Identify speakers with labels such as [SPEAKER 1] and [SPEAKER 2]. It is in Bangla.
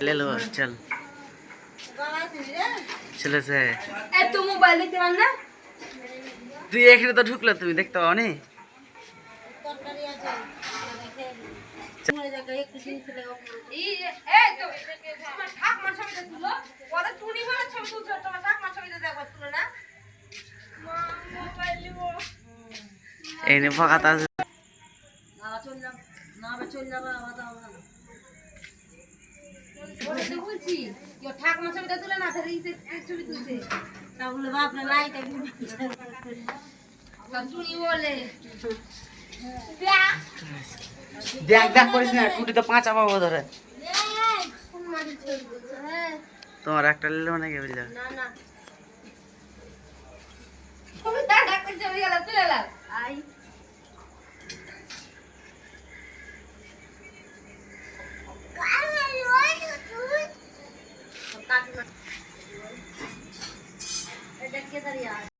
[SPEAKER 1] ले लो चल चले से
[SPEAKER 2] तू मोबाइल देखते পার না
[SPEAKER 1] তুই এখানে তো ঢুকলে তুমি দেখতে পাও নি
[SPEAKER 3] তরকারি আছে মরে যাবে একটু চিনতে লাগো
[SPEAKER 2] তো তোমার ঠাকুমার ছবিটা তুলো ওরা টুনি ঘরের ছবি তুলছো তোমার ঠাকুমার ছবিটা দেখো তুলো না মা মোবাইল নিবো
[SPEAKER 1] এই নে ফাকাত আছে
[SPEAKER 3] না চল না চল না বাবা না
[SPEAKER 2] ওরে তো বলছি কেউ ঠাকুমার ছবিটা তুলে না ধরে এই ছবি তুলছে
[SPEAKER 3] তাহলে বাপ না লাইট
[SPEAKER 2] সব টুনি বলে
[SPEAKER 1] দেখ দেখ করিস না টুটি তো পাঁচা পাবো ধরে
[SPEAKER 3] কোন মাটি ছবি বলছো হ্যাঁ
[SPEAKER 1] তোমার একটা নিলে মানে কেবল যাবে
[SPEAKER 3] না
[SPEAKER 2] তুমি দাঁড়া করে ছবি গেল তুলে লাও
[SPEAKER 3] আই কাটি এটা কে দাঁড়িয়ে